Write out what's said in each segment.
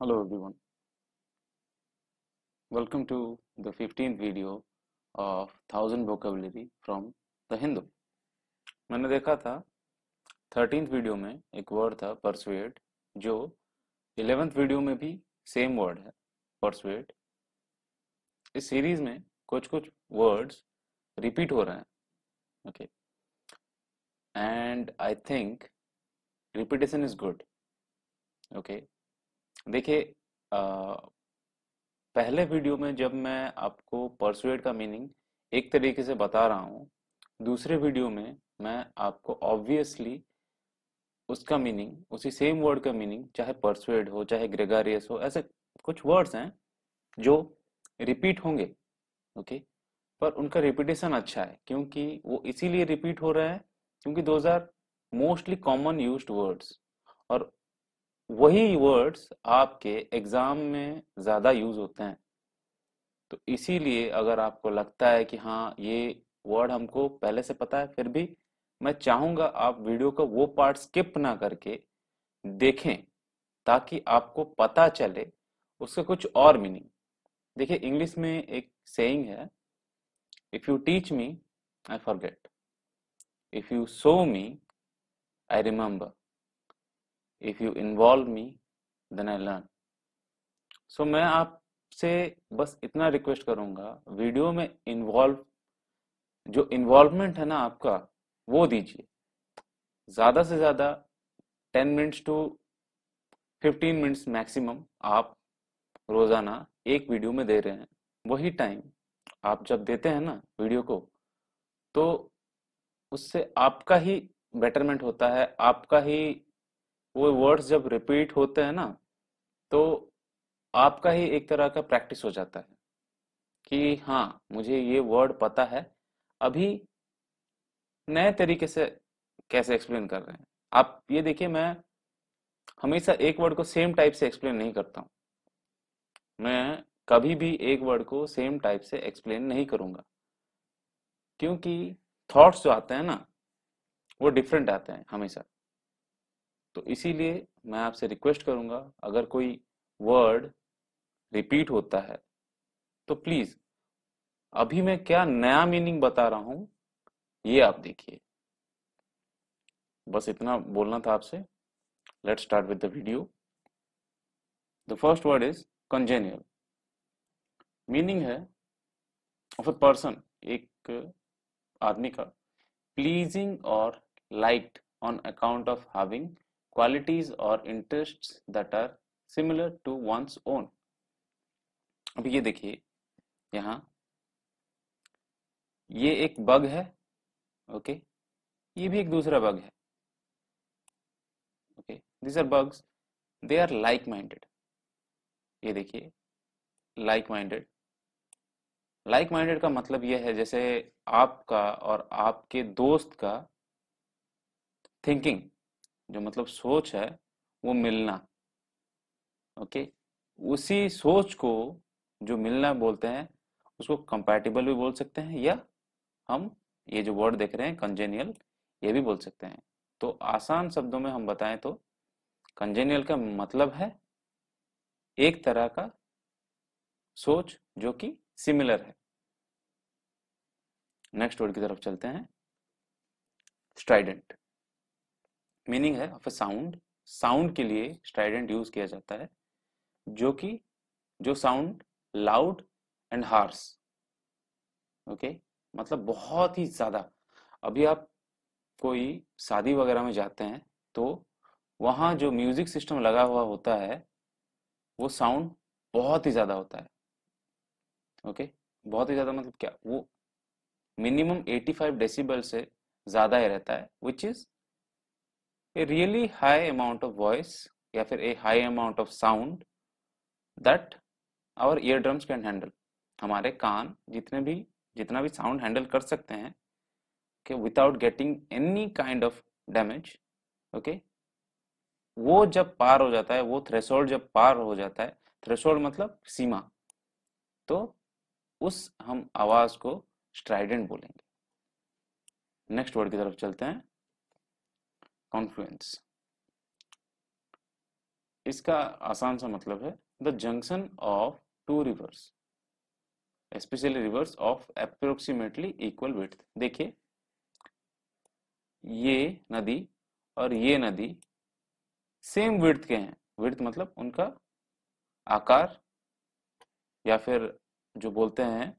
Hello everyone, welcome to the 15th video of 1000 vocabulary from the Hindu। मैंने देखा था 13th video में एक वर्ड था persuade, जो 11th वीडियो में भी सेम वर्ड है persuade। इस सीरीज में कुछ कुछ वर्ड्स रिपीट हो रहे हैं, okay, and I think repetition is good. Okay, देखिए, पहले वीडियो में जब मैं आपको परसुएड का मीनिंग एक तरीके से बता रहा हूँ, दूसरे वीडियो में मैं आपको ऑब्वियसली उसका मीनिंग, उसी सेम वर्ड का मीनिंग, चाहे परसुएड हो चाहे ग्रेगारियस हो, ऐसे कुछ वर्ड्स हैं जो रिपीट होंगे। ओके, पर उनका रिपीटेशन अच्छा है क्योंकि वो इसीलिए रिपीट हो रहा है क्योंकि those are mostly common used words, और वही वर्ड्स आपके एग्जाम में ज़्यादा यूज होते हैं। तो इसीलिए अगर आपको लगता है कि हाँ ये वर्ड हमको पहले से पता है, फिर भी मैं चाहूंगा आप वीडियो का वो पार्ट स्किप ना करके देखें ताकि आपको पता चले उसका कुछ और मीनिंग। देखिए, इंग्लिश में एक सेइंग है, if you teach me I forget, if you show me I remember, if you involve me then I learn. So मैं आपसे बस इतना रिक्वेस्ट करूंगा, वीडियो में इन्वॉल्व, जो इन्वॉल्वमेंट है ना आपका, वो दीजिए। ज़्यादा से ज़्यादा 10 मिनट्स टू 15 मिनट्स मैक्सिमम आप रोज़ाना एक वीडियो में दे रहे हैं। वही टाइम आप जब देते हैं ना वीडियो को, तो उससे आपका ही बेटरमेंट होता है, आपका ही वो वर्ड्स जब रिपीट होते हैं ना, तो आपका ही एक तरह का प्रैक्टिस हो जाता है कि हाँ मुझे ये वर्ड पता है। अभी नए तरीके से कैसे एक्सप्लेन कर रहे हैं आप, ये देखिए, मैं हमेशा एक वर्ड को सेम टाइप से एक्सप्लेन नहीं करता हूँ। मैं कभी भी एक वर्ड को सेम टाइप से एक्सप्लेन नहीं करूंगा क्योंकि थॉट्स जो आते हैं ना वो डिफरेंट आते हैं हमेशा। तो इसीलिए मैं आपसे रिक्वेस्ट करूंगा, अगर कोई वर्ड रिपीट होता है तो प्लीज अभी मैं क्या नया मीनिंग बता रहा हूं ये आप देखिए। बस इतना बोलना था आपसे। Let's start with the video. The first word is congenial. Meaning है ऑफ अ पर्सन, एक आदमी का, pleasing or liked on account of having qualities or interests that are similar to one's own। अब ये देखिए, यहाँ ये एक बग है, ओके, ये भी एक दूसरा बग है, okay, these are bugs, they are like minded। ये देखिए, like minded, like minded का मतलब ये है जैसे आपका और आपके दोस्त का थिंकिंग, जो मतलब सोच है, वो मिलना, ओके, उसी सोच को जो मिलना बोलते हैं, उसको कंपैटिबल भी बोल सकते हैं, या हम ये जो वर्ड देख रहे हैं कंजेनियल, ये भी बोल सकते हैं। तो आसान शब्दों में हम बताएं तो कंजेनियल का मतलब है एक तरह का सोच जो कि सिमिलर है। नेक्स्ट वर्ड की तरफ चलते हैं, स्ट्राइडेंट। मीनिंग है ऑफ अ साउंड, साउंड के लिए स्ट्राइडेंट यूज किया जाता है, जो कि जो sound loud and harsh, okay, मतलब बहुत ही ज्यादा। अभी आप कोई शादी वगैरह में जाते हैं तो वहाँ जो म्यूजिक सिस्टम लगा हुआ होता है वो साउंड बहुत ही ज्यादा होता है, ओके, बहुत ही ज्यादा मतलब क्या, वो मिनिमम 85 डेसिबल से ज्यादा ही रहता है, which is a really high amount of voice या फिर a high amount of sound that our ear drums can handle. हमारे कान जितना भी साउंड हैंडल कर सकते हैं, okay, without getting any kind of damage, okay, वो जब पार हो जाता है, वो थ्रेशोल्ड जब पार हो जाता है, थ्रेशोल्ड मतलब सीमा, तो उस हम आवाज को स्ट्राइडेंट बोलेंगे। नेक्स्ट वर्ड की तरफ चलते हैं, कॉन्फ्लुएंस। इसका आसान सा मतलब है the junction of two rivers, specially rivers of approximately equal width. देखिए ये नदी और ये नदी सेम विड्थ के हैं, विड्थ मतलब उनका आकार, या फिर जो बोलते हैं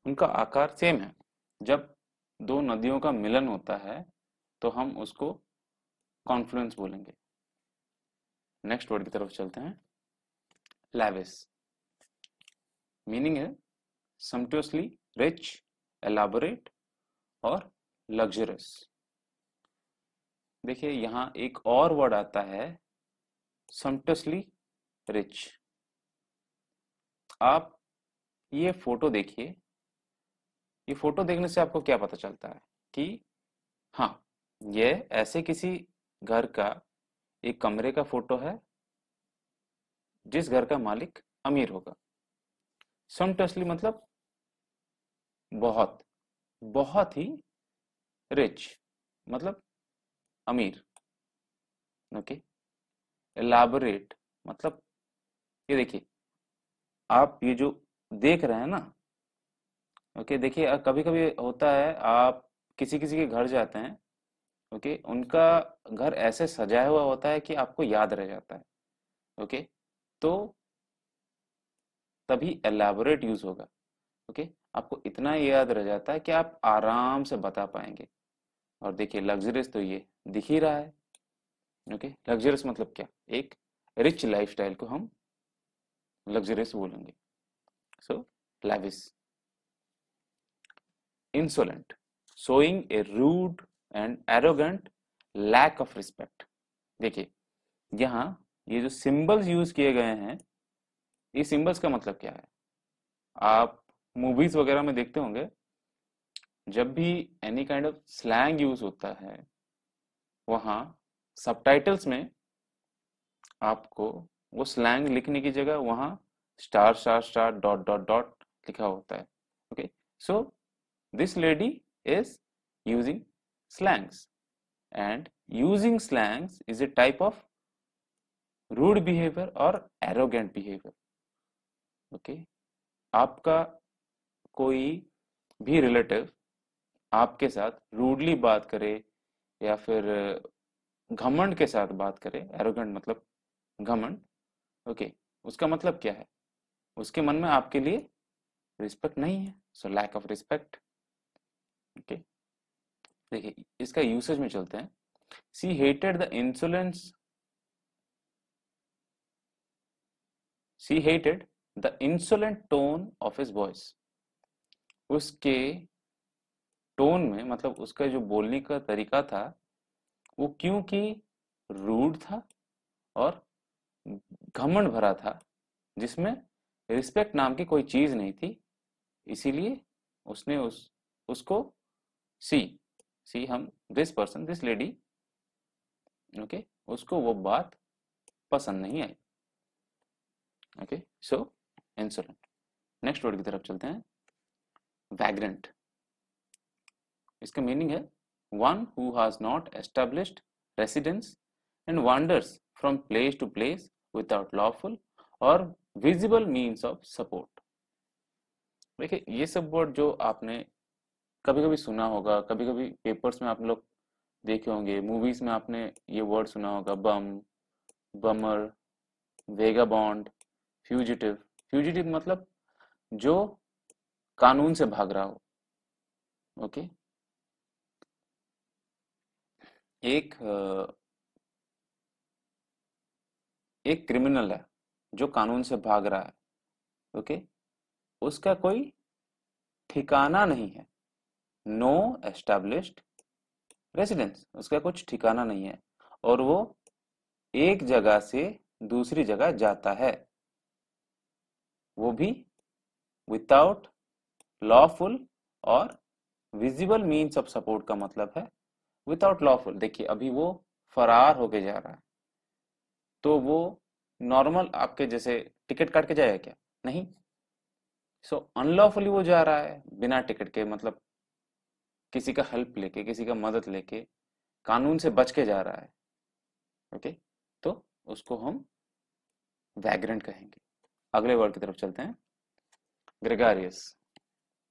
उनका आकार सेम है। जब दो नदियों का मिलन होता है तो हम उसको कॉन्फ्लुएंस बोलेंगे। नेक्स्ट वर्ड की तरफ चलते हैं, लैविश। मीनिंग है sumptuously रिच, एलाबोरेट और लग्जरस। देखिए यहाँ एक और वर्ड आता है sumptuously रिच। आप ये फोटो देखिए, ये फोटो देखने से आपको क्या पता चलता है कि हाँ, ये ऐसे किसी घर का एक कमरे का फोटो है जिस घर का मालिक अमीर होगा। sumptuously मतलब बहुत, बहुत ही, रिच मतलब अमीर, ओके। एलाबोरेट मतलब ये देखिए, आप ये जो देख रहे हैं ना, ओके, देखिए कभी कभी होता है आप किसी किसी के घर जाते हैं, ओके, उनका घर ऐसे सजाया हुआ होता है कि आपको याद रह जाता है, ओके। तो तभी एलाबोरेट यूज होगा, ओके। आपको इतना याद रह जाता है कि आप आराम से बता पाएंगे। और देखिए लग्जरियस तो ये दिख ही रहा है, ओके। लग्जरियस मतलब क्या, एक रिच लाइफस्टाइल को हम लग्जरियस बोलेंगे। सो lavish। insolent, showing a rude and arrogant lack of respect। देखिए यहाँ ये जो सिंबल्स यूज किए गए हैं, ये सिंबल्स का मतलब क्या है, आप मूवीज वगैरह में देखते होंगे, जब भी any kind of slang use होता है वहाँ सबटाइटल्स में आपको वो स्लैंग लिखने की जगह वहाँ star star star dot dot dot लिखा होता है, okay. So this lady is using slangs, and using slangs is a type of rude behavior or arrogant behavior, okay। आपका कोई भी रिलेटिव आपके साथ रूडली बात करे या फिर घमंड के साथ बात करे, एरोगेंट मतलब घमंड, ओके, उसका मतलब क्या है, उसके मन में आपके लिए रिस्पेक्ट नहीं है, so lack of respect, okay. देखिए इसका यूसेज में चलते हैं। She hated the insolence. She hated the insolent tone of his voice. उसके टोन में मतलब उसका जो बोलने का तरीका था वो क्योंकि रूड था और घमंड भरा था, जिसमें रिस्पेक्ट नाम की कोई चीज नहीं थी, इसीलिए उसने उसको सी सी हम this person this lady, okay, उसको वो बात पसंद नहीं आई, okay. So insolent. Next word की तरफ चलते हैं, वैग्रेंट। इसका मीनिंग है one who has not established residence and wanders from place to place without lawful और विजिबल मीन्स ऑफ सपोर्ट। देखिए ये सब वर्ड जो आपने कभी कभी सुना होगा, कभी कभी पेपर्स में आप लोग देखे होंगे, मूवीज में आपने ये वर्ड सुना होगा, बम, बमर, वेगाबॉन्ड, फ्यूजिटिव। फ्यूजिटिव मतलब जो कानून से भाग रहा हो, ओके। एक एक क्रिमिनल है जो कानून से भाग रहा है, ओके, उसका कोई ठिकाना नहीं है, नो एस्टैब्लिश्ड रेसिडेंस, उसका कुछ ठिकाना नहीं है और वो एक जगह से दूसरी जगह जाता है, वो भी विदाउट लॉफुल और विजिबल मीन्स ऑफ सपोर्ट का मतलब है विदाउट लॉफुल। देखिए अभी वो फरार होके जा रहा है, तो वो नॉर्मल आपके जैसे टिकट काट के जाएगा क्या? नहीं। सो अनलॉफुली वो जा रहा है बिना टिकट के, मतलब किसी का हेल्प लेके, किसी का मदद लेके, कानून से बच के जा रहा है। ओके, तो उसको हम वैग्रेंट कहेंगे। अगले वर्ड की तरफ चलते हैं, ग्रेगारियस।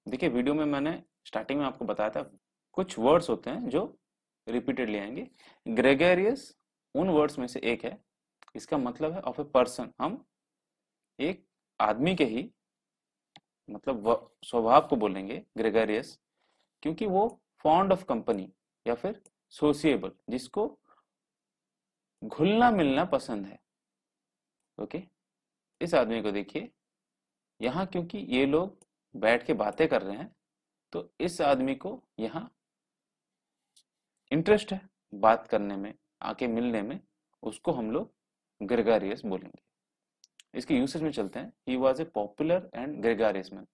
देखिए वीडियो में मैंने स्टार्टिंग में आपको बताया था कुछ वर्ड्स होते हैं जो रिपीटेडली आएंगे। ग्रेगेरियस उन वर्ड्स में से एक है। इसका मतलब है ऑफ ए पर्सन। हम एक आदमी के ही मतलब स्वभाव को बोलेंगे ग्रेगेरियस, क्योंकि वो फॉन्ड ऑफ कंपनी या फिर सोशिएबल, जिसको घुलना मिलना पसंद है। ओके, इस आदमी को देखिए यहाँ, क्योंकि ये लोग बैठ के बातें कर रहे हैं, तो इस आदमी को यहाँ इंटरेस्ट है बात करने में, आके मिलने में, उसको हम लोग ग्रेगारियस बोलेंगे। इसके यूसेज में चलते हैं। He was a popular and gregarious man.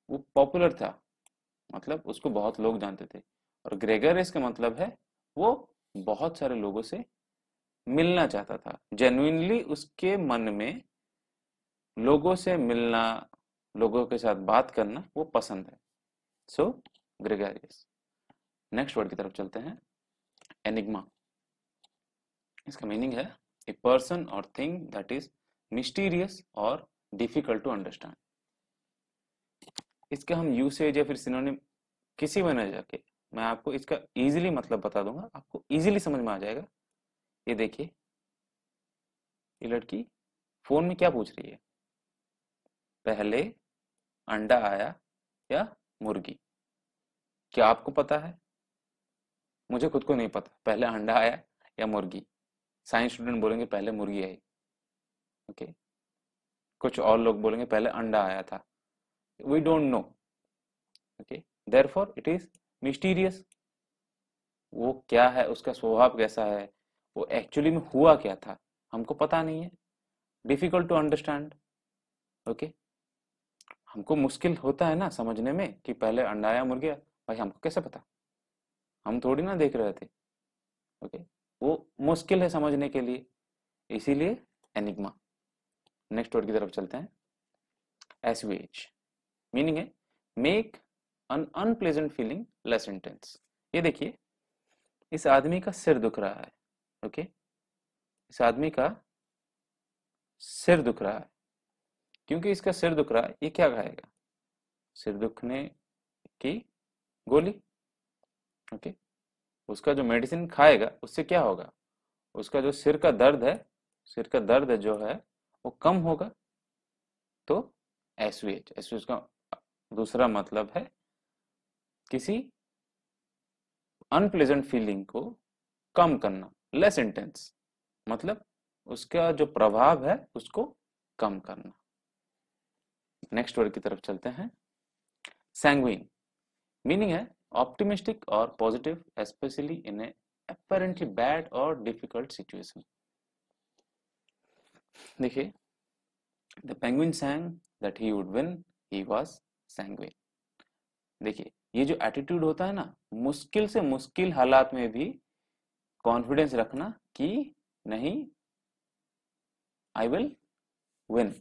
वो पॉपुलर था, मतलब उसको बहुत लोग जानते थे, और ग्रेगारियस का मतलब है वो बहुत सारे लोगों से मिलना चाहता था। जेन्युइनली उसके मन में लोगों से मिलना, लोगों के साथ बात करना वो पसंद है। सो ग्रेगारियस। नेक्स्ट वर्ड की तरफ चलते हैं, एनिग्मा। इसका मीनिंग है ए पर्सन और थिंग दैट इज मिस्टीरियस और डिफिकल्ट टू अंडरस्टैंड। इसका हम यूसेज या फिर सिनोनिम किसी में न जाके मैं आपको इसका इजीली मतलब बता दूंगा, आपको इजीली समझ में आ जाएगा। ये देखिए, ये लड़की फोन में क्या पूछ रही है? पहले अंडा आया या मुर्गी? क्या आपको पता है? मुझे खुद को नहीं पता पहले अंडा आया या मुर्गी। साइंस स्टूडेंट बोलेंगे पहले मुर्गी आई। ओके, कुछ और लोग बोलेंगे पहले अंडा आया था। We don't know. Okay, therefore it is mysterious. वो क्या है, उसका स्वभाव कैसा है, वो एक्चुअली में हुआ क्या था, हमको पता नहीं है। Difficult to understand. ओके, हमको मुश्किल होता है ना समझने में कि पहले अंडा आया मुर्गी आया। भाई हमको कैसे पता, हम थोड़ी ना देख रहे थे। ओके, वो मुश्किल है समझने के लिए, इसीलिए एनिग्मा। नेक्स्ट वर्ड की तरफ चलते हैं, एसवीएच। मीनिंग है मेक अन अनप्लेजेंट फीलिंग लेस इंटेंस। ये देखिए, इस आदमी का सिर दुख रहा है। ओके, इस आदमी का सिर दुख रहा है। क्योंकि इसका सिर दुख रहा है, ये क्या खाएगा? सिर दुखने की गोली। ओके, उसका जो मेडिसिन खाएगा उससे क्या होगा? उसका जो सिर का दर्द है, सिर का दर्द जो है वो कम होगा। तो एसवीएच, एसवीएच का दूसरा मतलब है किसी अनप्लेजेंट फीलिंग को कम करना, लेस इंटेंस, मतलब उसका जो प्रभाव है उसको कम करना। नेक्स्ट वर्ड की तरफ चलते हैं, सैंग्विन। मीनिंग है ऑप्टिमिस्टिक और positive, specially in A apparently bad और डिफिकल्ट सिचुएशन। देखिए, the penguin sang that he would win, he was sanguine। देखिए, ये जो एटीट्यूड होता है ना, मुश्किल से मुश्किल हालात में भी कॉन्फिडेंस रखना कि नहीं, आई विल विन,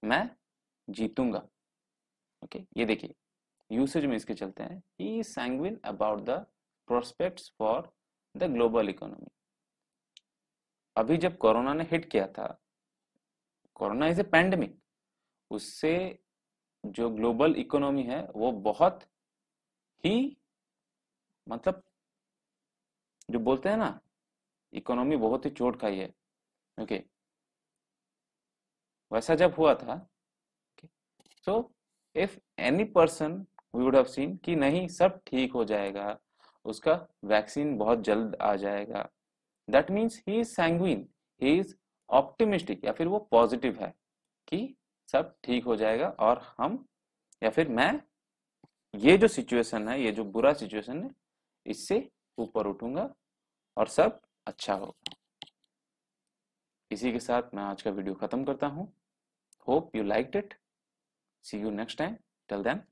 मैं जीतूंगा। ओके, ये देखिए यूसेज में इसके चलते हैं, he is sanguine about the prospects for the global economy. अभी जब कोरोना ने हिट किया था, कोरोना इज ए पैंडेमिक, उससे जो ग्लोबल इकोनॉमी है वो बहुत ही, मतलब जो बोलते हैं ना, इकोनॉमी बहुत ही चोट खाई है। ओके, वैसा जब हुआ था, so if any person we would have seen कि नहीं सब ठीक हो जाएगा, उसका वैक्सीन बहुत जल्द आ जाएगा, that means he is sanguine, he is optimistic, या फिर वो पॉजिटिव है कि सब ठीक हो जाएगा और हम या फिर मैं, ये जो सिचुएशन है, ये जो बुरा सिचुएशन है, इससे ऊपर उठूंगा और सब अच्छा होगा। इसी के साथ मैं आज का वीडियो खत्म करता हूँ। Hope you liked it. See you next time. Till then,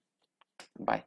bye.